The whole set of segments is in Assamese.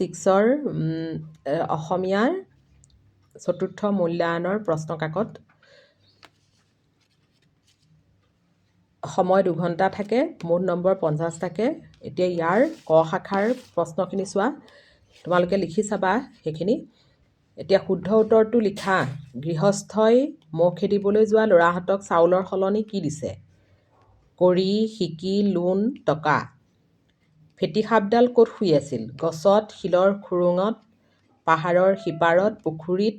6ৰ অসমীয়াৰ চতুৰ্থ মূল্যায়নৰ প্ৰশ্ন কাকত সময় 2 ঘণ্টা থাকে, মুঠ নম্বৰ 50 থাকে। এতিয়া ইয়াৰ ক শাখাৰ প্ৰশ্নখিনি চোৱা, তোমালোকে লিখি চাবা সেইখিনি। এতিয়া শুদ্ধ উত্তৰটো লিখা। গৃহস্থই মৌ খেদিবলৈ যোৱা ল'ৰাহঁতক চাউলৰ সলনি কি দিছে? কৰি, শিকি, লোণ, টকা। ফেটি সাপডাল ক'ত শুই আছিল? গছত, শিলৰ খুৰুঙত, পাহাৰৰ সিপাৰত, পুখুৰীত।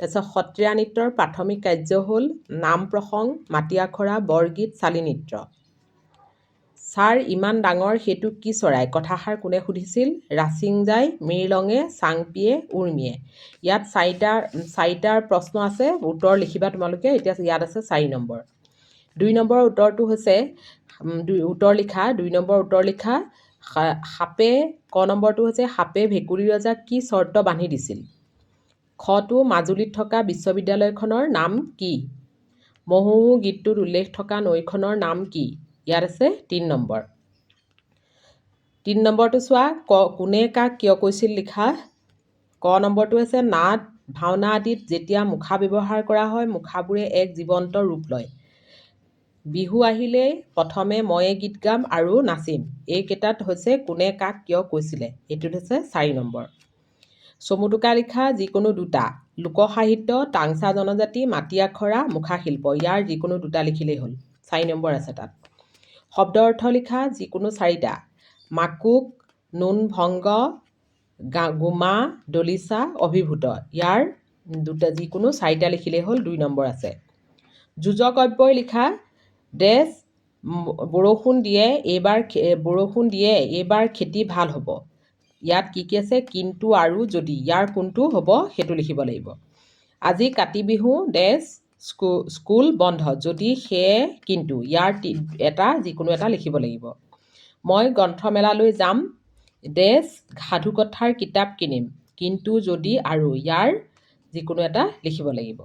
তাৰপিছত সত্ৰীয়া নৃত্যৰ প্ৰাথমিক কাৰ্য হ'ল নাম প্ৰসংগ, মাটি আখৰা, বৰগীত, চালি নৃত্য। ছাৰ ইমান ডাঙৰ সেইটো কি চৰাই? কথাষাৰ কোনে সুধিছিল? ৰাছিংজাই, মৃৰলঙে, চাংপিয়ে, উৰ্মিয়ে। ইয়াত চাৰিটাৰ প্ৰশ্ন আছে, উত্তৰ লিখিবা তোমালোকে। এতিয়া ইয়াত আছে 4 নম্বৰ। 2 নম্বৰৰ উত্তৰটো হৈছে উত্তৰ লিখা। 2 নম্বৰ উত্তৰ লিখা। ক নম্বৰটো হৈছে সাপে ভেকুলী ৰজাক কি চৰ্ত বান্ধি দিছিল? খটো মাজুলীত থকা বিশ্ববিদ্যালয়খনৰ নাম কি? মহোহো গীতটোত উল্লেখ থকা নৈখনৰ নাম কি? ইয়াত আছে 3 নম্বৰ। 3 নম্বৰটো চোৱা, কোনে কাক কিয় কৈছিল লিখা। ক নম্বৰটো হৈছে নাট, ভাওনা আদিত যেতিয়া মুখা ব্যৱহাৰ কৰা হয়, মুখাবোৰে এক জীৱন্ত ৰূপ লয়। বিহু আহিলেই প্ৰথমে ময়ে গীত গাম আৰু নাচিম। এইকেইটাত হৈছে কোনে কাক কিয় কৈছিলে। এইটোত হৈছে 4 নম্বৰ। চমুটোকা লিখা যিকোনো দুটা। লোকসাহিত্য, টাংচা জনজাতি, মাটি আখৰা, মুখাশিল্প। ইয়াৰ যিকোনো দুটা লিখিলেই হ'ল। 4 নম্বৰ আছে তাত। শব্দ অৰ্থ লিখা যিকোনো 4টা। মাকুক, নুন ভংগ, গোমা, দলিচা, অভিভূত। ইয়াৰ যিকোনো 4টা লিখিলেই হ'ল। 2 নম্বৰ আছে। যোজক অব্যয় লিখা ডেছ বৰষুণ দিয়ে এইবাৰ খেতি ভাল হ'ব। ইয়াত কি আছে? কিন্তু আৰু যদি। ইয়াৰ কোনটো হ'ব সেইটো লিখিব লাগিব। আজি কাতি বিহু ডেছ স্কুল বন্ধ। যদি সেয়ে কিন্তু। ইয়াৰ যিকোনো এটা লিখিব লাগিব। মই গ্ৰন্থমেলালৈ যাম ডেছ সাধুকথাৰ কিতাপ কিনিম। কিন্তু যদি আৰু। ইয়াৰ যিকোনো এটা লিখিব লাগিব।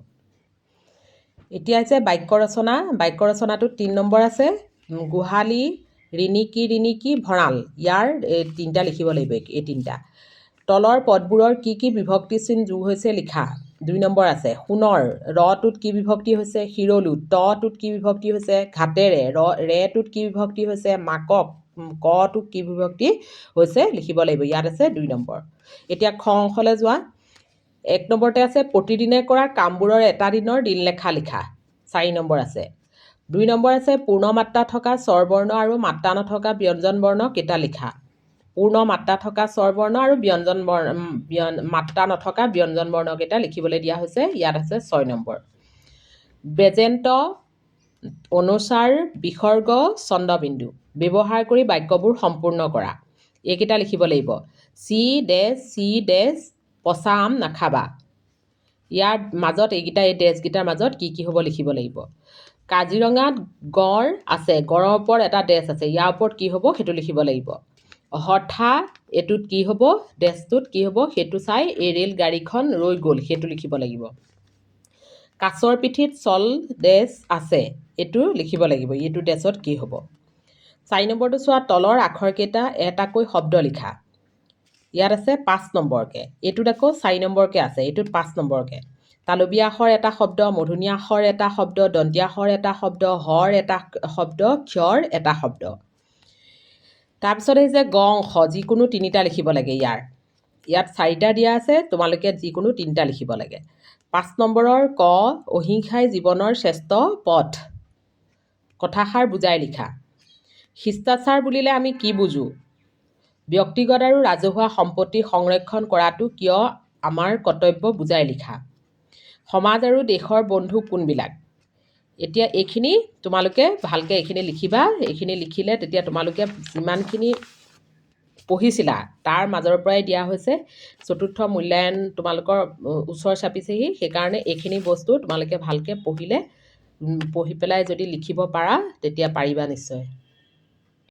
এতিয়া হৈছে বাক্য ৰচনা। বাক্য ৰচনাটোত 3 নম্বৰ আছে। গোহালি, ৰিণিকি ভঁৰাল। ইয়াৰ 3টা লিখিব লাগিব। এই 3টা। তলৰ পদবোৰৰ কি বিভক্তি চিন যোগ হৈছে লিখা। 2 নম্বৰ আছে। সোণৰ, ৰটোত কি বিভক্তি হৈছে? শিৰলু। তটোত কি বিভক্তি হৈছে? ঘাটেৰে। ৰেটোত কি বিভক্তি হৈছে? মাকক। কটোত কি বিভক্তি হৈছে লিখিব লাগিব। ইয়াত আছে 2 নম্বৰ। এতিয়া খ অংশলৈ যোৱা। 1 নম্বৰতে আছে প্ৰতিদিনে কৰা কামবোৰৰ এটা দিনৰ দিনলেখা লিখা। 4 নম্বৰ আছে। 2 নম্বৰ আছে পূৰ্ণ মাত্ৰা থকা স্বৰবৰ্ণ আৰু মাত্ৰা নথকা ব্যঞ্জন বৰ্ণ কেইটা লিখা। পূৰ্ণ মাত্ৰা থকা স্বৰবৰ্ণ আৰু মাত্ৰা নথকা ব্যঞ্জন বৰ্ণ কেইটা লিখিবলৈ দিয়া হৈছে। ইয়াত আছে 6 নম্বৰ। বেজেন্ত, অনুস্বাৰ, বিসৰ্গ, চন্দ্ৰবিন্দু ব্যৱহাৰ কৰি বাক্যবোৰ সম্পূৰ্ণ কৰা। এইকেইটা লিখিব লাগিব। চি ডেছ পচা আম নাখাবা। ইয়াৰ মাজত এই ডেছকেইটাৰ মাজত কি হ'ব লিখিব লাগিব। কাজিৰঙাত গড় আছে। গড়ৰ ওপৰত এটা ডেছ আছে। ইয়াৰ ওপৰত কি হ'ব সেইটো লিখিব লাগিব। হঠা এইটোত কি হ'ব? ডেছটোত কি হ'ব সেইটো চাই এই ৰেল গাড়ীখন ৰৈ গ'ল সেইটো লিখিব লাগিব। কাছৰ পিঠিত চল ডেছ আছে। এইটো লিখিব লাগিব। এইটো ডেছত কি হ'ব। 4 নম্বৰটো চোৱা, তলৰ আখৰকেইটা এটাকৈ শব্দ লিখা। ইয়াত আছে 5 নম্বৰকে। এইটোত আকৌ 4 নম্বৰকে আছে। এইটোত 5 নম্বৰকে। তালবীয়া আখৰ এটা শব্দ, মূৰ্ধন্য আখৰ এটা শব্দ, দন্তীয়া আখৰ এটা শব্দ, হৰ এটা শব্দ, ক্ষৰ এটা শব্দ। তাৰপিছত আহিছে গ অংশ, যিকোনো 3টা লিখিব লাগে। ইয়াত 4টা দিয়া আছে, তোমালোকে যিকোনো 3টা লিখিব লাগে। 5 নম্বৰৰ ক, অহিংসাই জীৱনৰ শ্ৰেষ্ঠ পথ। কথাষাৰ বুজাই লিখা। শিষ্টাচাৰ বুলিলে আমি কি বুজো? ব্যক্তিগত আৰু ৰাজহুৱা সম্পত্তি সংৰক্ষণ কৰাটো কিয় আমাৰ কৰ্তব্য বুজাই লিখা। সমাজ আৰু দেশৰ বন্ধু কোনবিলাক? এতিয়া এইখিনি তোমালোকে ভালকৈ এইখিনি লিখিবা। এইখিনি লিখিলে তেতিয়া তোমালোকে যিমানখিনি পঢ়িছিলা তাৰ মাজৰ পৰাই দিয়া হৈছে। চতুৰ্থ মূল্যায়ন তোমালোকৰ ওচৰ চাপিছেহি। সেইকাৰণে এইখিনি বস্তু তোমালোকে ভালকৈ পঢ়ি পেলাই যদি লিখিব পাৰা তেতিয়া পাৰিবা নিশ্চয়।